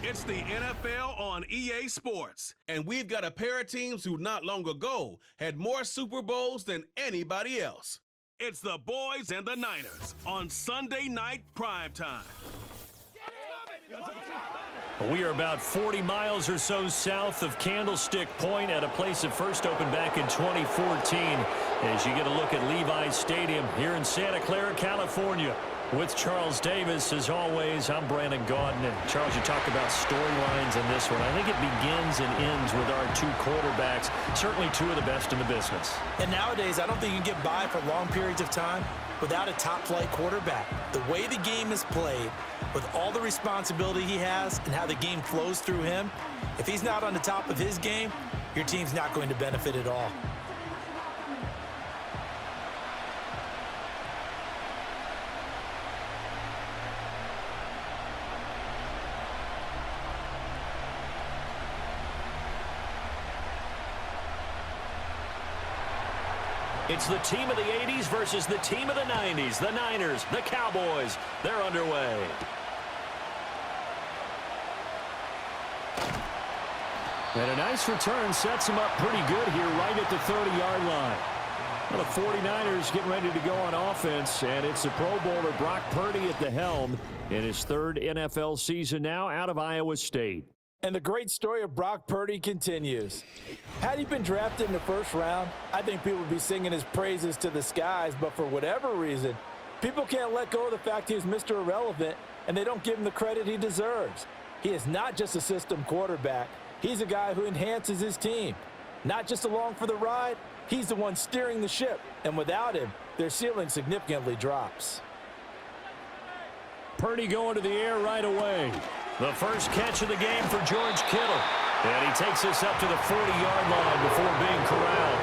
It's the NFL on EA Sports, and we've got a pair of teams who not long ago had more Super Bowls than anybody else. It's the Boys and the Niners on Sunday Night Primetime. We are about 40 miles or so south of Candlestick Point at a place that first opened back in 2014 as you get a look at Levi's Stadium here in Santa Clara, California. With Charles Davis, as always, I'm Brandon Gaudin. And Charles, you talked about storylines in this one. I think it begins and ends with our two quarterbacks, certainly two of the best in the business. And nowadays, I don't think you can get by for long periods of time without a top-flight quarterback. The way the game is played, with all the responsibility he has and how the game flows through him, if he's not on the top of his game, your team's not going to benefit at all. It's the team of the 80s versus the team of the 90s. The Niners, the Cowboys, they're underway. And a nice return sets him up pretty good here right at the 30-yard line. Well, the 49ers getting ready to go on offense, and it's the Pro Bowler Brock Purdy at the helm in his third NFL season now out of Iowa State. And the great story of Brock Purdy continues. Had he been drafted in the first round, I think people would be singing his praises to the skies, but for whatever reason, people can't let go of the fact he's Mr. Irrelevant, and they don't give him the credit he deserves. He is not just a system quarterback. He's a guy who enhances his team. Not just along for the ride, he's the one steering the ship, and without him, their ceiling significantly drops. Purdy going to the air right away. The first catch of the game for George Kittle. And he takes us up to the 40-yard line before being corralled.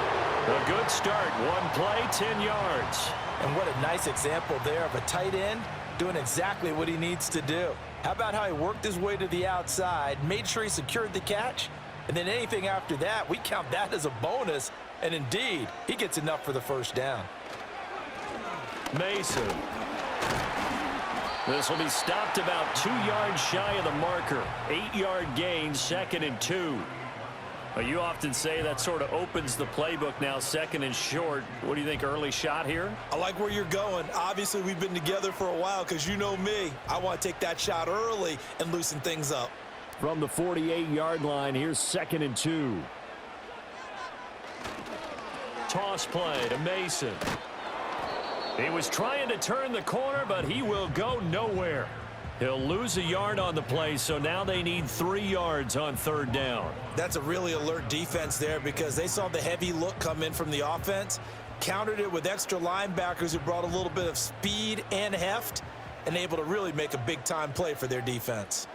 A good start. One play, 10 yards. And what a nice example there of a tight end doing exactly what he needs to do. How about how he worked his way to the outside, made sure he secured the catch, and then anything after that, we count that as a bonus. And indeed, he gets enough for the first down. Mason. This will be stopped about 2 yards shy of the marker. 8-yard gain, 2nd and 2. Well, you often say that sort of opens the playbook now, 2nd and short. What do you think, early shot here? I like where you're going. Obviously, we've been together for a while because you know me. I want to take that shot early and loosen things up. From the 48-yard line, here's 2nd and 2. Toss play to Mason. He was trying to turn the corner, but he will go nowhere. He'll lose a yard on the play, so now they need 3 yards on 3rd down. That's a really alert defense there because they saw the heavy look come in from the offense, countered it with extra linebackers who brought a little bit of speed and heft, and able to really make a big-time play for their defense.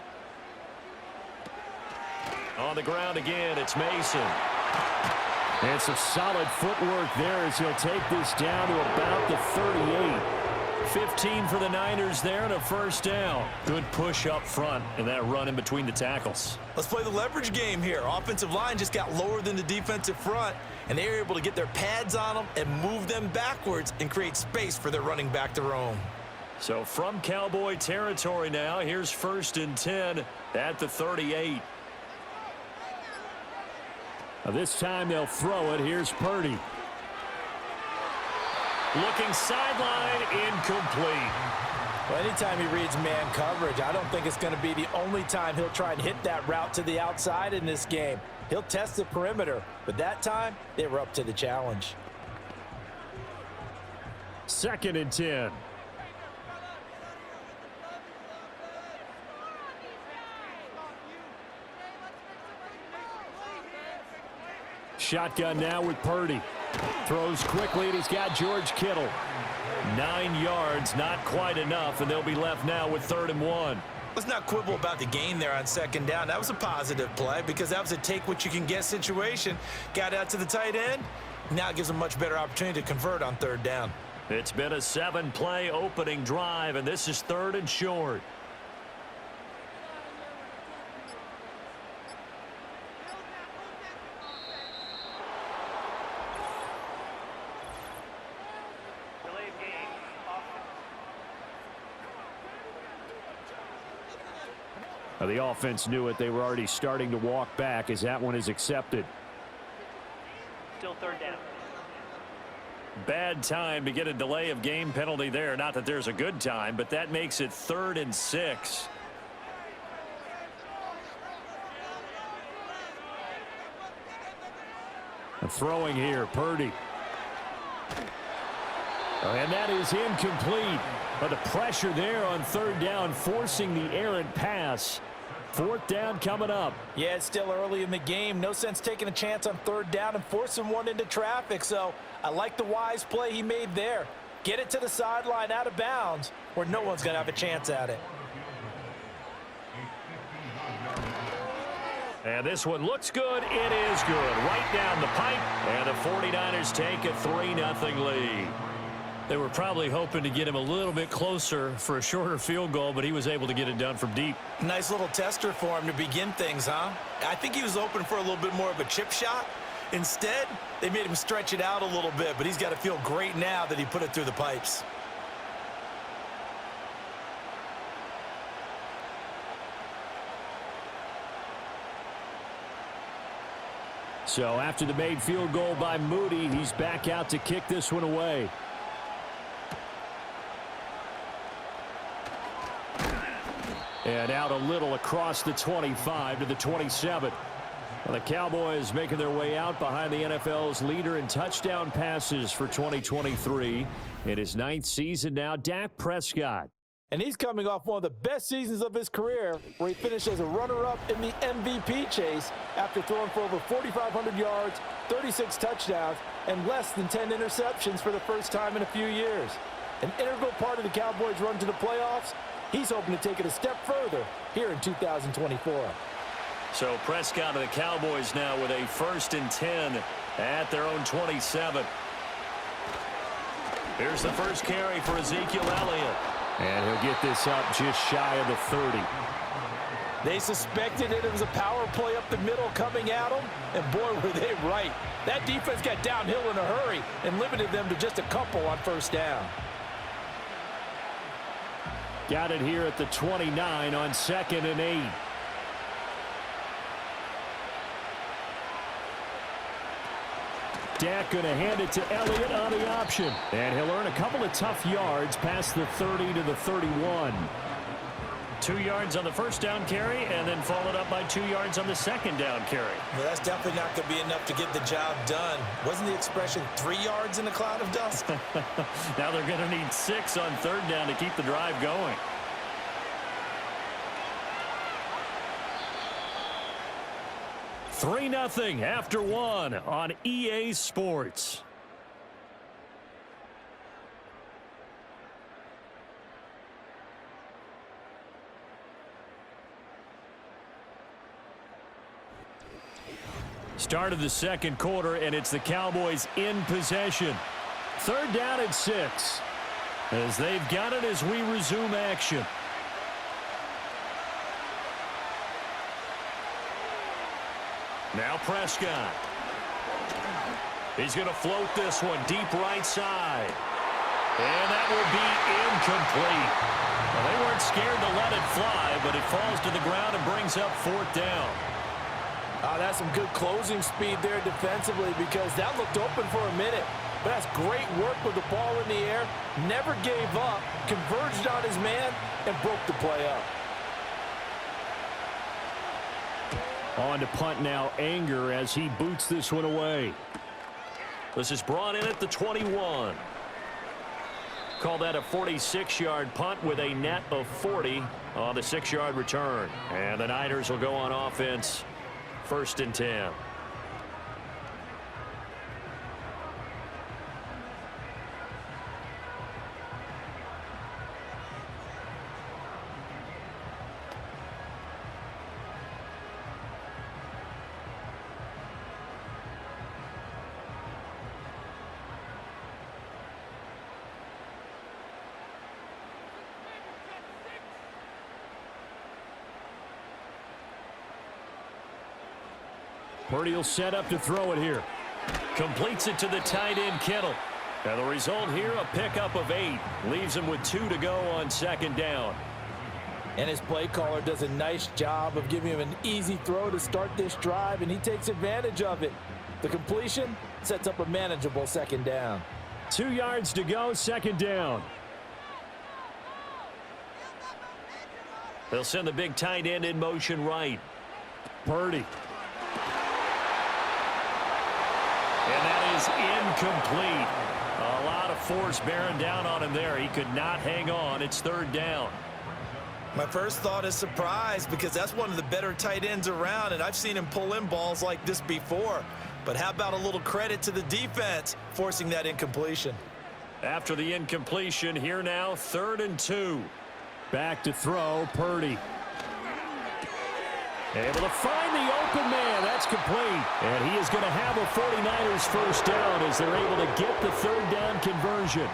On the ground again, it's Mason. And some solid footwork there as he'll take this down to about the 38. 15 for the Niners there and a first down. Good push up front and that run in between the tackles. Let's play the leverage game here. Offensive line just got lower than the defensive front, and they were able to get their pads on them and move them backwards and create space for their running back to roam. So from Cowboy territory now, here's 1st and 10 at the 38. This time they'll throw it. Here's Purdy. Looking sideline, incomplete. Well, anytime he reads man coverage, I don't think it's going to be the only time he'll try and hit that route to the outside in this game. He'll test the perimeter, but that time they were up to the challenge. 2nd and 10. Shotgun now with Purdy. Throws quickly, and he's got George Kittle. 9 yards, not quite enough, and they'll be left now with 3rd and 1. Let's not quibble about the gain there on 2nd down. That was a positive play because that was a take-what-you-can-get situation. Got out to the tight end. Now it gives them a much better opportunity to convert on 3rd down. It's been a 7-play opening drive, and this is 3rd and short. The offense knew it. They were already starting to walk back as that one is accepted. Still third down. Bad time to get a delay of game penalty there. Not that there's a good time, but that makes it 3rd and 6. Throwing here, Purdy. And that is incomplete. But the pressure there on 3rd down, forcing the errant pass. 4th down coming up. Yeah, it's still early in the game. No sense taking a chance on 3rd down and forcing one into traffic. So I like the wise play he made there. Get it to the sideline out of bounds where no one's going to have a chance at it. And this one looks good. It is good. Right down the pipe. And the 49ers take a 3-0 lead. They were probably hoping to get him a little bit closer for a shorter field goal, but he was able to get it done from deep. Nice little tester for him to begin things, huh? I think he was open for a little bit more of a chip shot. Instead, they made him stretch it out a little bit, but he's got to feel great now that he put it through the pipes. So after the made field goal by Moody, he's back out to kick this one away. And out a little across the 25 to the 27. Well, the Cowboys making their way out behind the NFL's leader in touchdown passes for 2023. In his 9th season now, Dak Prescott. And he's coming off one of the best seasons of his career, where he finished as a runner-up in the MVP chase after throwing for over 4,500 yards, 36 touchdowns, and less than 10 interceptions for the first time in a few years. An integral part of the Cowboys' run to the playoffs. He's hoping to take it a step further here in 2024. So Prescott of the Cowboys now with a 1st and 10 at their own 27. Here's the first carry for Ezekiel Elliott. And he'll get this up just shy of the 30. They suspected it was a power play up the middle coming at them, and boy, were they right. That defense got downhill in a hurry and limited them to just a couple on 1st down. Got it here at the 29 on 2nd and 8. Dak going to hand it to Elliott on the option. And he'll earn a couple of tough yards past the 30 to the 31. 2 yards on the 1st down carry, and then followed up by 2 yards on the 2nd down carry. Well, that's definitely not going to be enough to get the job done. Wasn't the expression 3 yards in a cloud of dust? Now they're going to need 6 on 3rd down to keep the drive going. Three 3-0 after 1 on EA Sports. Start of the 2nd quarter, and it's the Cowboys in possession. 3rd down and 6. As they've got it as we resume action. Now Prescott. He's going to float this one deep right side. And that will be incomplete. Well, they weren't scared to let it fly, but it falls to the ground and brings up 4th down. That's some good closing speed there defensively, because that looked open for a minute. But that's great work with the ball in the air. Never gave up, converged on his man, and broke the play up. On to punt now, Anger, as he boots this one away. This is brought in at the 21. Call that a 46-yard punt with a net of 40 on the 6-yard return. And the Niners will go on offense, 1st and 10. Purdy will set up to throw it here. Completes it to the tight end, Kittle. And the result here, a pickup of 8. Leaves him with 2 to go on 2nd down. And his play caller does a nice job of giving him an easy throw to start this drive, and he takes advantage of it. The completion sets up a manageable second down. 2 yards to go, second down. They'll send the big tight end in motion right. Purdy. And that is incomplete. A lot of force bearing down on him there. He could not hang on. It's third down. My first thought is surprise, because that's one of the better tight ends around, and I've seen him pull in balls like this before. But how about a little credit to the defense forcing that incompletion? After the incompletion, here now, 3rd and 2. Back to throw, Purdy. Able to find the open man. That's complete. And he is going to have a 49ers first down as they're able to get the third down conversion.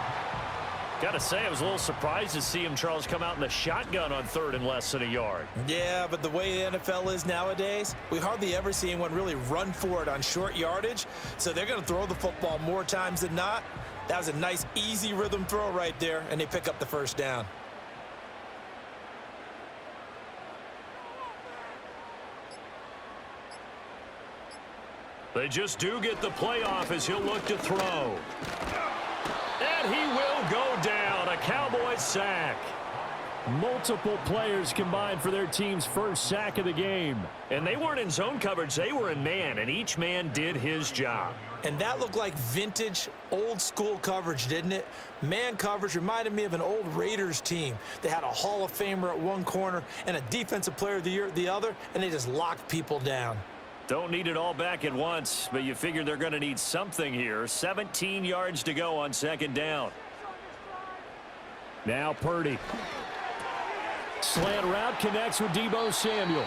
Got to say, I was a little surprised to see him, Charles, come out in the shotgun on 3rd and less than a yard. Yeah, but the way the NFL is nowadays, we hardly ever see anyone really run for it on short yardage. So they're going to throw the football more times than not. That was a nice, easy rhythm throw right there, and they pick up the first down. They just do get the playoff as he'll look to throw. And he will go down. A Cowboys sack. Multiple players combined for their team's first sack of the game. And they weren't in zone coverage. They were in man, and each man did his job. And that looked like vintage, old-school coverage, didn't it? Man coverage reminded me of an old Raiders team. They had a Hall of Famer at one corner and a Defensive Player of the Year at the other, and they just locked people down. Don't need it all back at once, but you figure they're going to need something here. 17 yards to go on second down. Now Purdy. Slant route connects with Deebo Samuel.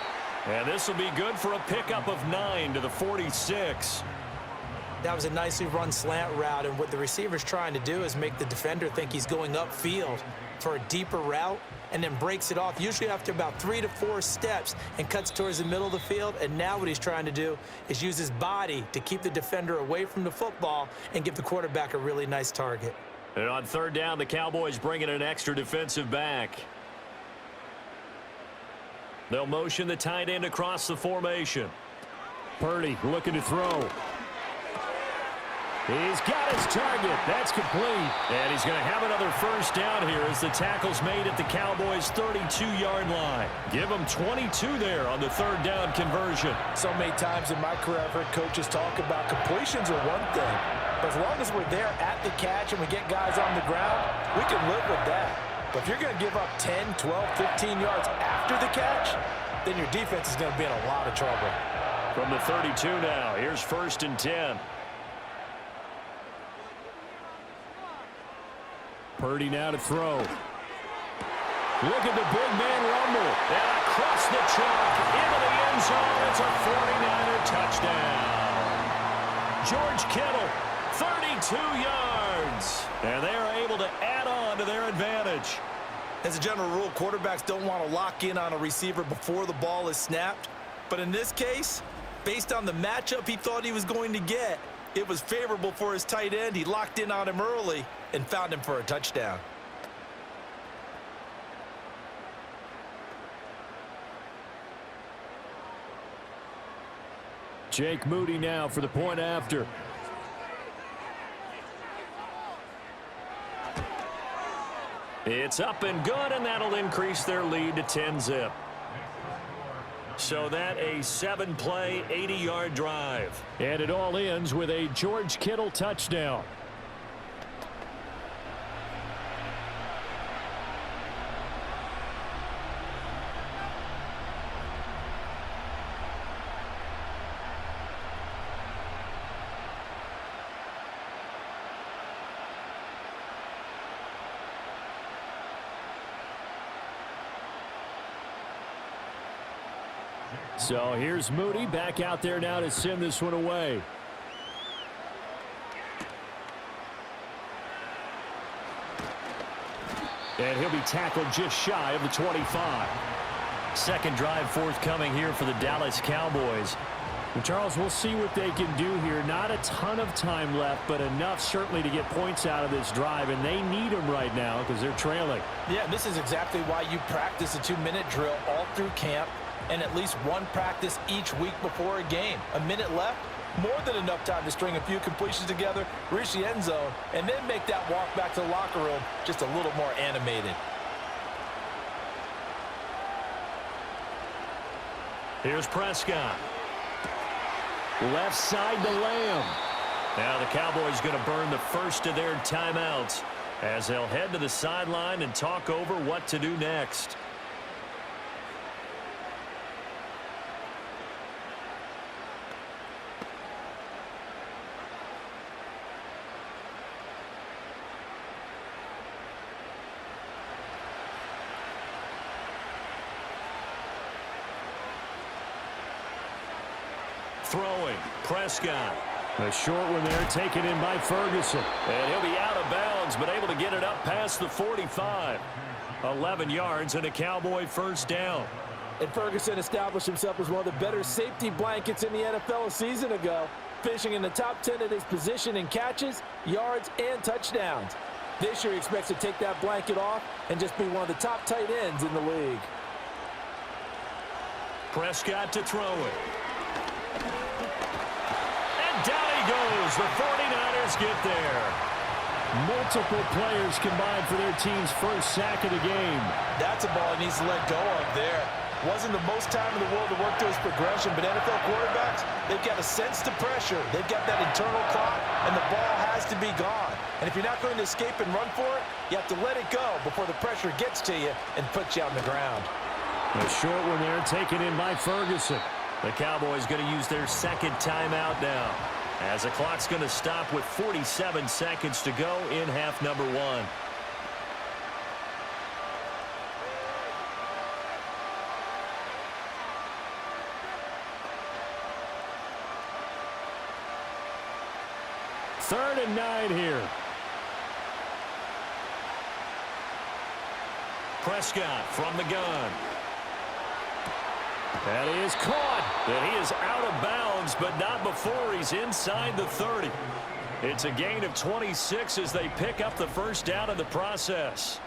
And this will be good for a pickup of 9 to the 46. That was a nicely run slant route, and what the receiver's trying to do is make the defender think he's going upfield for a deeper route, and then breaks it off, usually after about 3 to 4 steps, and cuts towards the middle of the field. And now what he's trying to do is use his body to keep the defender away from the football and give the quarterback a really nice target. And on third down, the Cowboys bring in an extra defensive back. They'll motion the tight end across the formation. Purdy looking to throw. He's got his target. That's complete. And he's going to have another first down here as the tackle's made at the Cowboys' 32-yard line. Give them 22 there on the third down conversion. So many times in my career, I've heard coaches talk about completions are one thing, but as long as we're there at the catch and we get guys on the ground, we can live with that. But if you're going to give up 10, 12, 15 yards after the catch, then your defense is going to be in a lot of trouble. From the 32 now, here's 1st and 10. Purdy now to throw. Look at the big man rumble. And across the chalk, into the end zone. It's a 49er touchdown. George Kittle, 32 yards. And they are able to add on to their advantage. As a general rule, quarterbacks don't want to lock in on a receiver before the ball is snapped. But in this case, based on the matchup he thought he was going to get, it was favorable for his tight end. He locked in on him early and found him for a touchdown. Jake Moody now for the point after. It's up and good, and that'll increase their lead to 10-zip. So that a 7-play, 80-yard drive. And it all ends with a George Kittle touchdown. So here's Moody back out there now to send this one away. And he'll be tackled just shy of the 25. Second drive forthcoming here for the Dallas Cowboys. And Charles, we'll see what they can do here. Not a ton of time left, but enough certainly to get points out of this drive, and they need them right now because they're trailing. Yeah, this is exactly why you practice a 2-minute drill all through camp and at least one practice each week before a game. A minute left, more than enough time to string a few completions together, reach the end zone, and then make that walk back to the locker room just a little more animated. Here's Prescott. Left side to Lamb. Now the Cowboys going to burn the first of their timeouts as they'll head to the sideline and talk over what to do next. Throwing, Prescott. A short one there taken in by Ferguson. And he'll be out of bounds, but able to get it up past the 45. 11 yards and a Cowboy first down. And Ferguson established himself as one of the better safety blankets in the NFL a season ago, finishing in the top 10 at his position in catches, yards, and touchdowns. This year he expects to take that blanket off and just be one of the top tight ends in the league. Prescott to throw it. Down he goes. The 49ers get there. Multiple players combined for their team's first sack of the game. That's a ball he needs to let go of there. Wasn't the most time in the world to work to his progression, but NFL quarterbacks, they've got a sense to pressure. They've got that internal clock, and the ball has to be gone. And if you're not going to escape and run for it, you have to let it go before the pressure gets to you and puts you on the ground. A short one there taken in by Ferguson. The Cowboys going to use their second timeout now, as the clock's going to stop with 47 seconds to go in half number one. Third and 9 here. Prescott from the gun. That is caught. And he is out of bounds, but not before he's inside the 30. It's a gain of 26 as they pick up the first down in the process.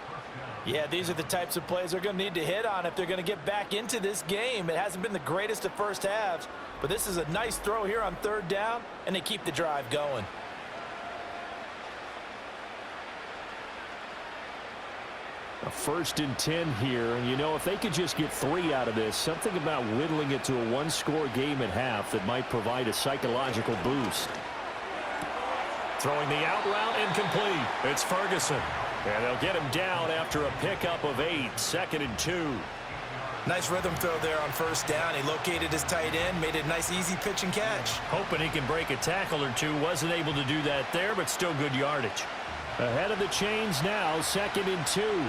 Yeah, these are the types of plays they're going to need to hit on if they're going to get back into this game. It hasn't been the greatest of first halves, but this is a nice throw here on third down, and they keep the drive going. A 1st and 10 here, and you know, if they could just get 3 out of this, something about whittling it to a one-score game at half that might provide a psychological boost. Throwing the out route incomplete. It's Ferguson. And they'll get him down after a pickup of 8, 2nd and 2. Nice rhythm throw there on first down. He located his tight end, made it a nice easy pitch and catch. Hoping he can break a tackle or two. Wasn't able to do that there, but still good yardage. Ahead of the chains now, 2nd and 2.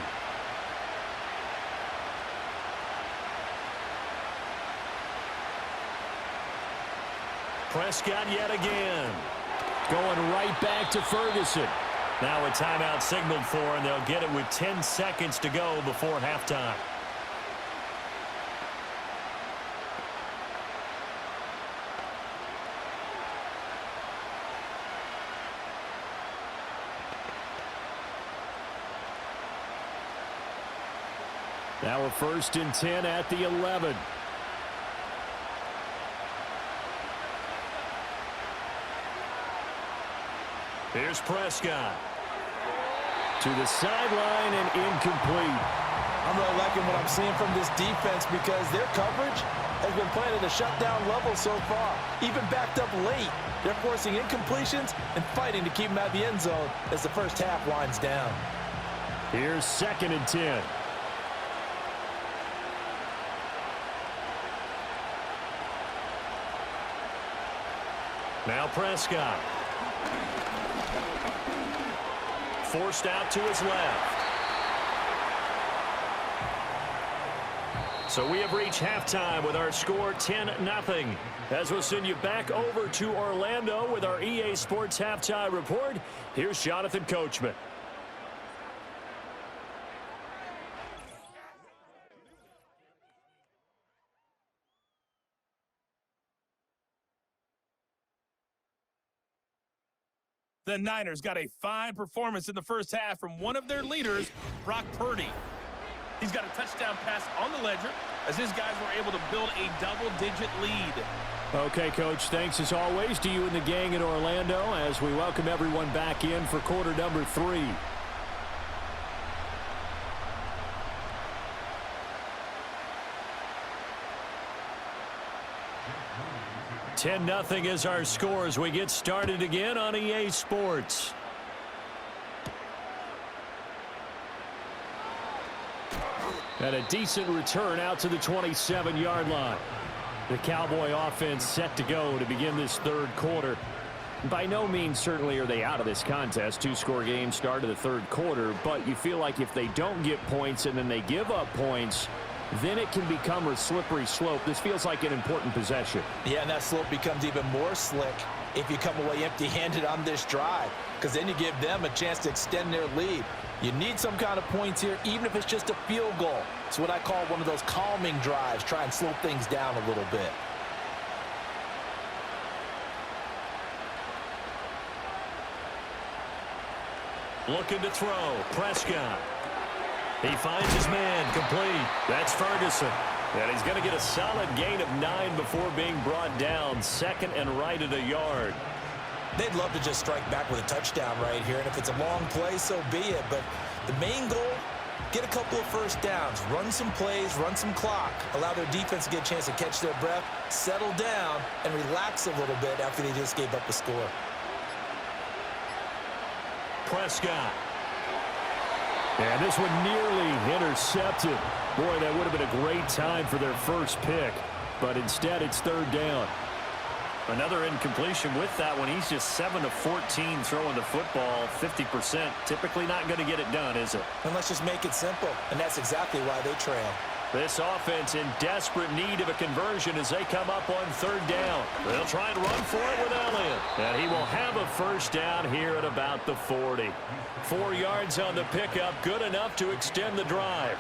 Prescott yet again. Going right back to Ferguson. Now a timeout signaled for, and they'll get it with 10 seconds to go before halftime. Now a 1st and 10 at the 11. Here's Prescott. To the sideline and incomplete. I'm really liking what I'm seeing from this defense because their coverage has been playing at a shutdown level so far. Even backed up late, they're forcing incompletions and fighting to keep them out of the end zone as the first half winds down. Here's 2nd and 10. Now Prescott. Forced out to his left. So we have reached halftime with our score 10-0. As we'll send you back over to Orlando with our EA Sports Halftime Report, here's Jonathan Coachman. The Niners got a fine performance in the first half from one of their leaders, Brock Purdy. He's got a touchdown pass on the ledger as his guys were able to build a double-digit lead. Okay, Coach, thanks as always to you and the gang in Orlando as we welcome everyone back in for quarter number 3. $10-0 is our score as we get started again on EA Sports. And a decent return out to the 27-yard line. The Cowboy offense set to go to begin this third quarter. By no means certainly are they out of this contest. 2-score game start of the third quarter, but you feel like if they don't get points and then they give up points, then it can become a slippery slope. This feels like an important possession. Yeah, and that slope becomes even more slick if you come away empty-handed on this drive, because then you give them a chance to extend their lead. You need some kind of points here, even if it's just a field goal. It's what I call one of those calming drives. Try and slow things down a little bit. Looking to throw. Prescott. He finds his man complete. That's Ferguson. And he's going to get a solid gain of 9 before being brought down. Second and right at a yard. They'd love to just strike back with a touchdown right here, and if it's a long play, so be it. But the main goal, get a couple of first downs, run some plays, run some clock, allow their defense to get a chance to catch their breath, settle down, and relax a little bit after they just gave up a score. Prescott. And this one nearly intercepted. Boy, that would have been a great time for their first pick. But instead, it's third down. Another incompletion with that one. He's just 7 of 14 throwing the football, 50%. Typically not going to get it done, is it? And let's just make it simple. And that's exactly why they trail. This offense in desperate need of a conversion as they come up on third down. They'll try and run for it with Elliott. And he will have a first down here at about the 40. 4 yards on the pickup, good enough to extend the drive.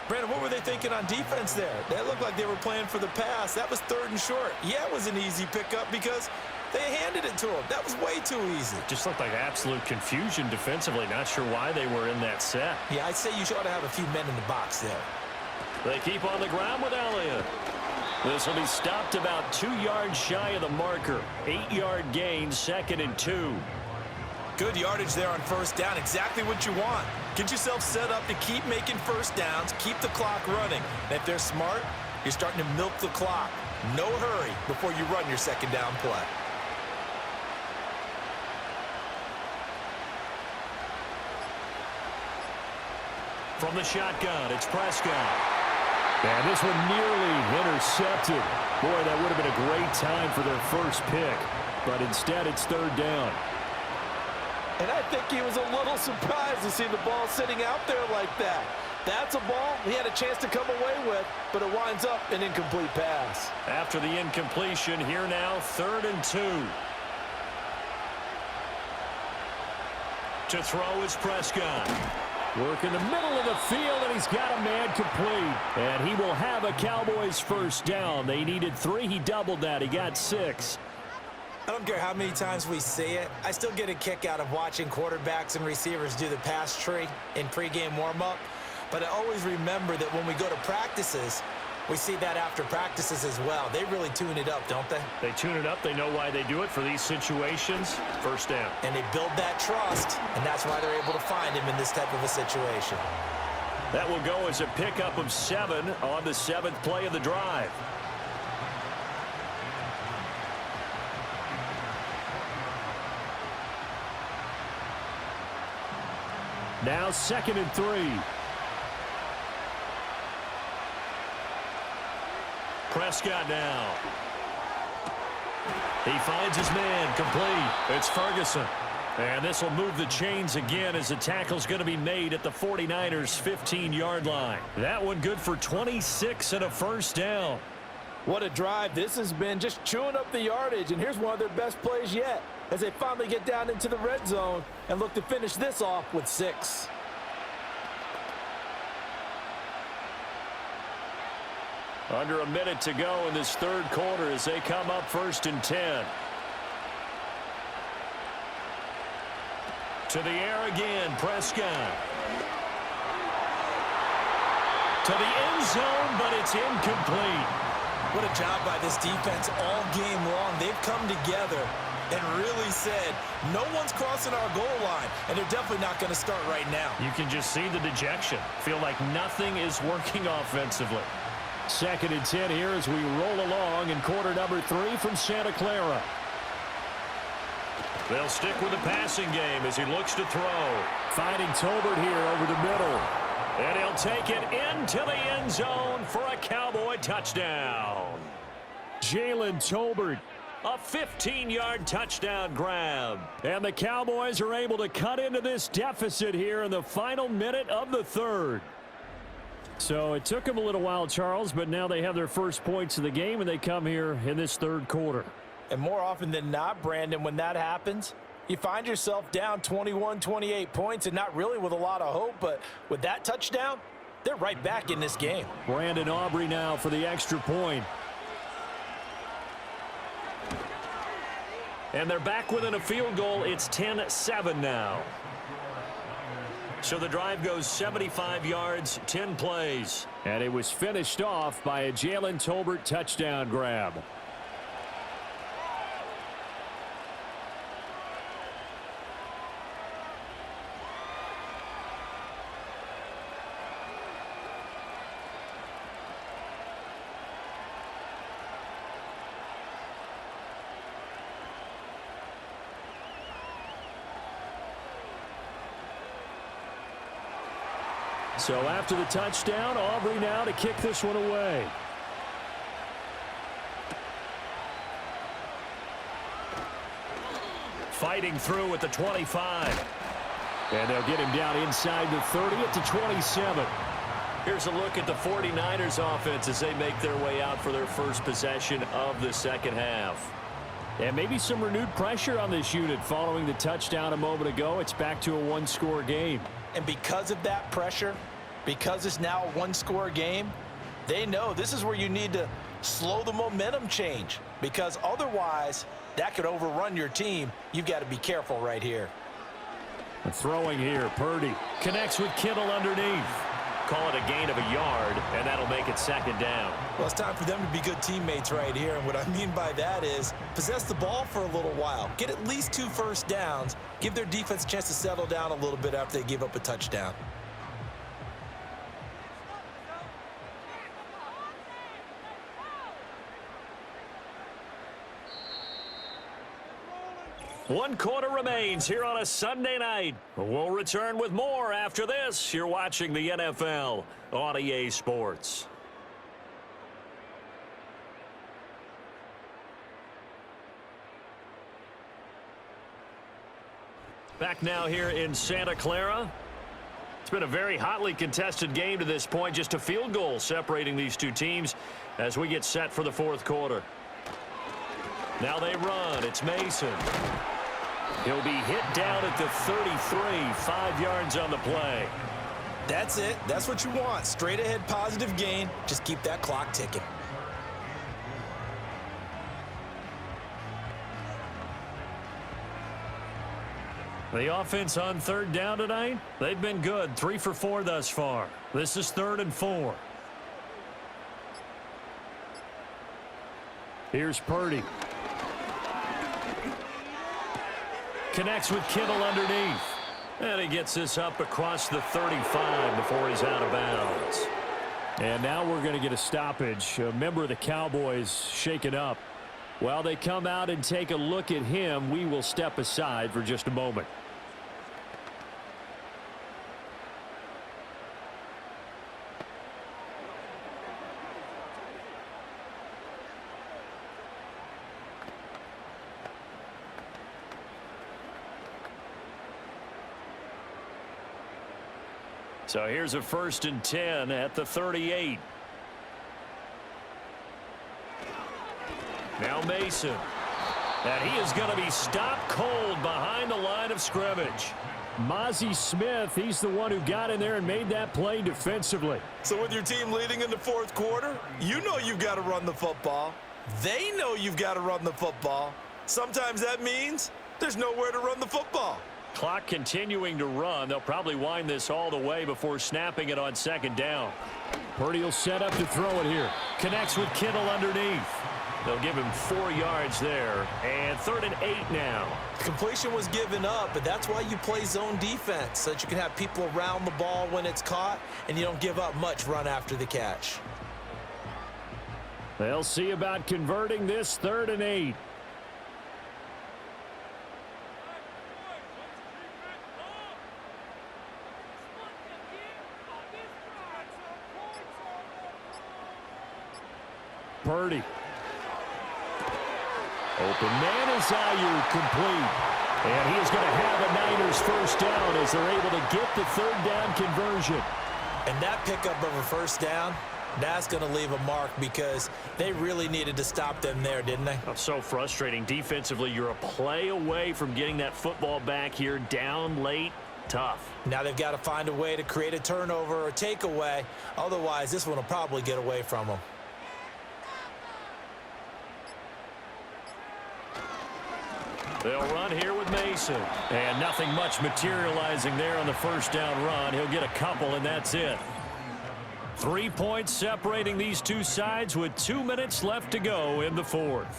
Brandon, what were they thinking on defense there? That looked like they were playing for the pass. That was third and short. Yeah, it was an easy pickup because they handed it to him. That was way too easy. Just looked like absolute confusion defensively. Not sure why they were in that set. Yeah, I'd say you ought to have a few men in the box there. They keep on the ground with Elliott. This will be stopped about 2 yards shy of the marker. 8-yard gain, 2nd and 2. Good yardage there on first down. Exactly what you want. Get yourself set up to keep making first downs, keep the clock running. And if they're smart, you're starting to milk the clock. No hurry before you run your second down play. From the shotgun, it's Prescott. And this one nearly intercepted. Boy, that would have been a great time for their first pick. But instead, it's third down. And I think he was a little surprised to see the ball sitting out there like that. That's a ball he had a chance to come away with, but it winds up an incomplete pass. After the incompletion, here now, 3rd and 2. To throw is Prescott. Work in the middle of the field, and he's got a man complete. And he will have a Cowboys first down. They needed 3. He doubled that. He got 6. I don't care how many times we see it. I still get a kick out of watching quarterbacks and receivers do the pass tree in pregame warm-up. But I always remember that when we go to practices, we see that after practices as well. They really tune it up, don't they? They tune it up. They know why they do it for these situations. First down. And they build that trust, and that's why they're able to find him in this type of a situation. That will go as a pickup of 7 on the 7th play of the drive. Now 2nd and 3. Prescott now. He finds his man complete. It's Ferguson. And this will move the chains again as the tackle's going to be made at the 49ers' 15-yard line. That one good for 26 and a first down. What a drive this has been, just chewing up the yardage. And here's one of their best plays yet as they finally get down into the red zone and look to finish this off with 6. Under a minute to go in this third quarter as they come up 1st and 10. To the air again, Prescott. To the end zone, but it's incomplete. What a job by this defense all game long. They've come together and really said, no one's crossing our goal line, and they're definitely not going to start right now. You can just see the dejection. Feel like nothing is working offensively. 2nd and 10 here as we roll along in quarter number 3 from Santa Clara. They'll stick with the passing game as he looks to throw. Finding Tolbert here over the middle. And he'll take it into the end zone for a Cowboy touchdown. Jalen Tolbert, a 15-yard touchdown grab. And the Cowboys are able to cut into this deficit here in the final minute of the 3rd. So it took them a little while, Charles, but now they have their first points of the game, and they come here in this 3rd quarter. And more often than not, Brandon, when that happens, you find yourself down 21, 28 points and not really with a lot of hope, but with that touchdown, they're right back in this game. Brandon Aubrey now for the extra point. And they're back within a field goal. It's 10-7 now. So the drive goes 75 yards, 10 plays. And it was finished off by a Jalen Tolbert touchdown grab. So after the touchdown, Aubrey now to kick this one away. Fighting through at the 25. And they'll get him down inside the 30 at the 27. Here's a look at the 49ers offense as they make their way out for their first possession of the second half. And maybe some renewed pressure on this unit following the touchdown a moment ago. It's back to a one-score game. And because of that pressure, because it's now a one-score game, they know this is where you need to slow the momentum change, because otherwise that could overrun your team. You've got to be careful right here. Throwing here, Purdy connects with Kittle underneath. Call it a gain of a yard, and that'll make it 2nd down. Well, it's time for them to be good teammates right here, and what I mean by that is possess the ball for a little while. Get at least 2 first downs. Give their defense a chance to settle down a little bit after they give up a touchdown. One quarter remains here on a Sunday night. We'll return with more after this. You're watching the NFL on EA Sports. Back now here in Santa Clara. It's been a very hotly contested game to this point. Just a field goal separating these two teams as we get set for the 4th quarter. Now they run. It's Mason. He'll be hit down at the 33, 5 yards on the play. That's it. That's what you want. Straight ahead positive gain. Just keep that clock ticking. The offense on 3rd down tonight, they've been good. 3 for 4 thus far. This is 3rd and 4. Here's Purdy. Connects with Kittle underneath. And he gets this up across the 35 before he's out of bounds. And now we're going to get a stoppage. A member of the Cowboys shaken up. While they come out and take a look at him, we will step aside for just a moment. So here's a 1st and 10 at the 38. Now Mason. And he is going to be stopped cold behind the line of scrimmage. Mozzie Smith, he's the one who got in there and made that play defensively. So with your team leading in the 4th quarter, you know you've got to run the football. They know you've got to run the football. Sometimes that means there's nowhere to run the football. Clock continuing to run. They'll probably wind this all the way before snapping it on second down. Purdy will set up to throw it here. Connects with Kittle underneath. They'll give him 4 yards there. And 3rd and 8 now. Completion was given up, but that's why you play zone defense, so that you can have people around the ball when it's caught, and you don't give up much run after the catch. They'll see about converting this 3rd and 8. Purdy. Open man is Ayuk, complete. And he is going to have a Niners first down as they're able to get the 3rd down conversion. And that pickup of a first down, that's going to leave a mark because they really needed to stop them there, didn't they? Oh, so frustrating. Defensively, you're a play away from getting that football back here, down late. Tough. Now they've got to find a way to create a turnover or takeaway. Otherwise, this one will probably get away from them. They'll run here with Mason. And nothing much materializing there on the first down run. He'll get a couple, and that's it. 3 points separating these two sides with 2 minutes left to go in the 4th.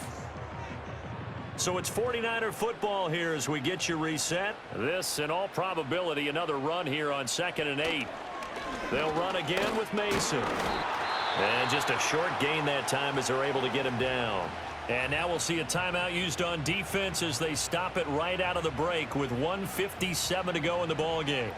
So it's 49er football here as we get you reset. This, in all probability, another run here on 2nd and 8. They'll run again with Mason. And just a short gain that time as they're able to get him down. And now we'll see a timeout used on defense as they stop it right out of the break with 1:57 to go in the ball game.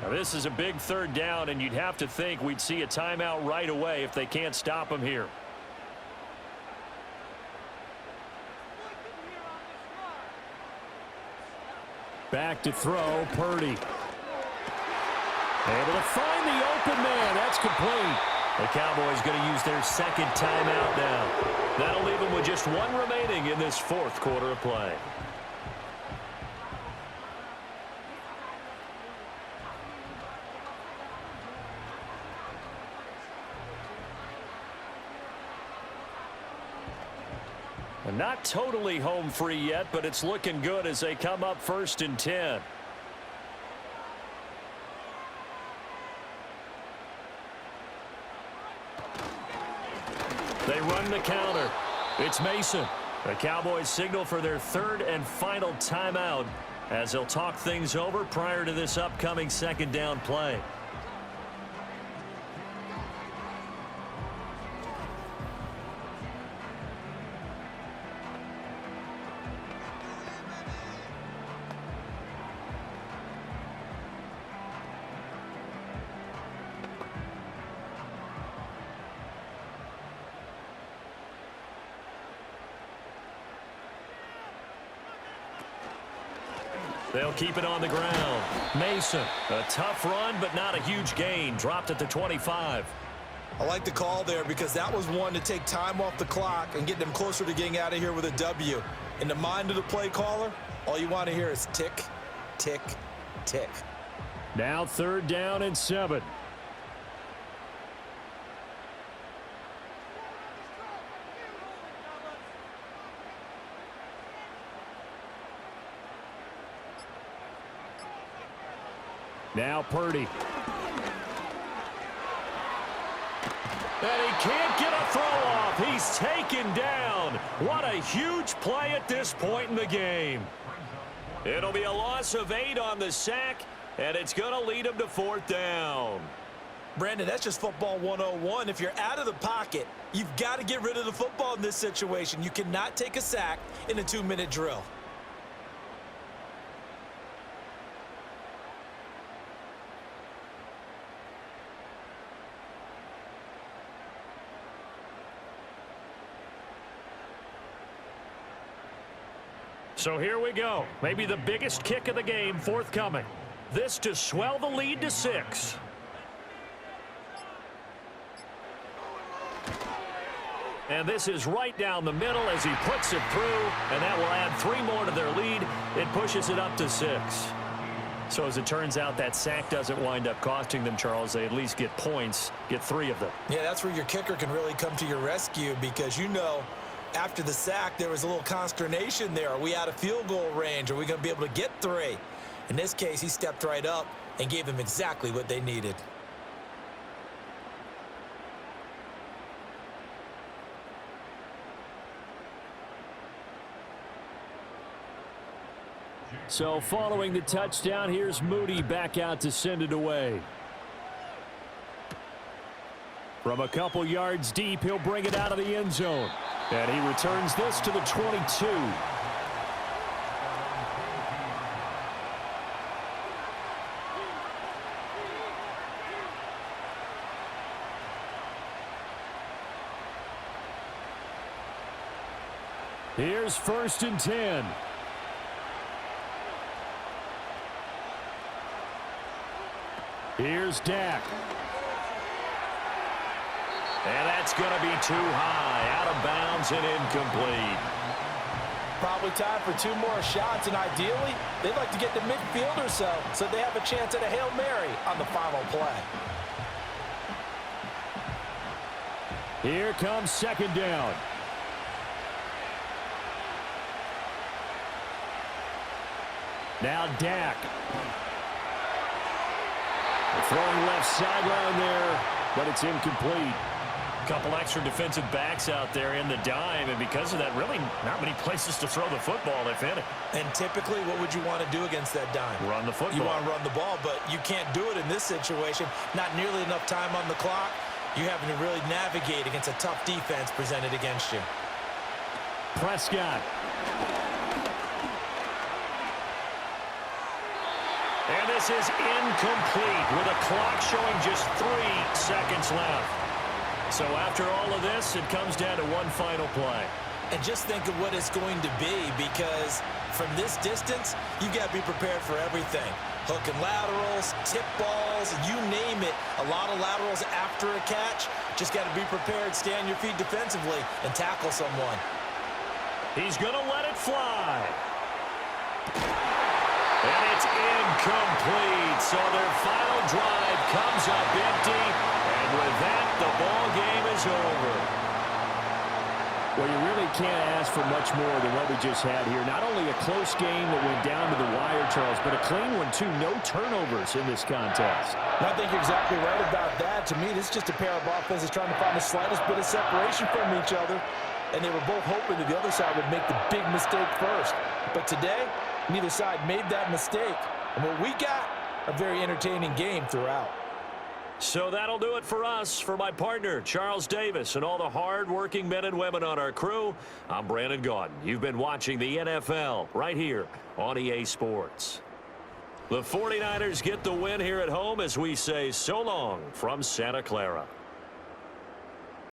Now this is a big 3rd down, and you'd have to think we'd see a timeout right away if they can't stop him here. Back to throw, Purdy. Able to find the open man. That's complete. The Cowboys going to use their 2nd timeout now. That'll leave them with just 1 remaining in this 4th quarter of play. Not totally home free yet, but it's looking good as they come up 1st and 10. They run the counter. It's Mason. The Cowboys signal for their 3rd and final timeout as they'll talk things over prior to this upcoming 2nd down play. They'll keep it on the ground. Mason, a tough run, but not a huge gain. Dropped at the 25. I like the call there because that was one to take time off the clock and get them closer to getting out of here with a W. In the mind of the play caller, all you want to hear is tick, tick, tick. Now 3rd down and 7. Now Purdy. And he can't get a throw off. He's taken down. What a huge play at this point in the game. It'll be a loss of 8 on the sack, and it's going to lead him to 4th down. Brandon, that's just football 101. If you're out of the pocket, you've got to get rid of the football in this situation. You cannot take a sack in a 2-minute drill. So here we go. Maybe the biggest kick of the game forthcoming. This to swell the lead to 6. And this is right down the middle as he puts it through, and that will add 3 more to their lead. It pushes it up to 6. So as it turns out, that sack doesn't wind up costing them, Charles. They at least get points, get 3 of them. Yeah, that's where your kicker can really come to your rescue because, you know, after the sack, there was a little consternation there. Are we out of field goal range? Are we going to be able to get 3? In this case, he stepped right up and gave them exactly what they needed. So following the touchdown, here's Moody back out to send it away. From a couple yards deep, he'll bring it out of the end zone. And he returns this to the 22. Here's 1st and 10. Here's Dak. And that's going to be too high, out of bounds and incomplete. Probably time for 2 more shots, and ideally, they'd like to get to midfield or so they have a chance at a Hail Mary on the final play. Here comes 2nd down. Now Dak. Throwing left sideline there, but it's incomplete. Couple extra defensive backs out there in the dime, and because of that, really not many places to throw the football, if any. And typically, what would you want to do against that dime? Run the football. You want to run the ball, but you can't do it in this situation. Not nearly enough time on the clock. You're having to really navigate against a tough defense presented against you. Prescott. And this is incomplete with a clock showing just 3 seconds left. So after all of this, it comes down to one final play. And just think of what it's going to be, because from this distance, you've got to be prepared for everything. Hook and laterals, tip balls, you name it. A lot of laterals after a catch. Just got to be prepared, stay on your feet defensively, and tackle someone. He's going to let it fly. And it's incomplete. So their final drive comes up empty. And with that, the ball game is over. Well, you really can't ask for much more than what we just had here. Not only a close game that went down to the wire, Charles, but a clean one, too. No turnovers in this contest. I think you're exactly right about that. To me, this is just a pair of offenses trying to find the slightest bit of separation from each other. And they were both hoping that the other side would make the big mistake first. But today, neither side made that mistake. And what we got, a very entertaining game throughout. So that'll do it for us. For my partner, Charles Davis, and all the hard-working men and women on our crew, I'm Brandon Gaudin. You've been watching the NFL right here on EA Sports. The 49ers get the win here at home as we say so long from Santa Clara.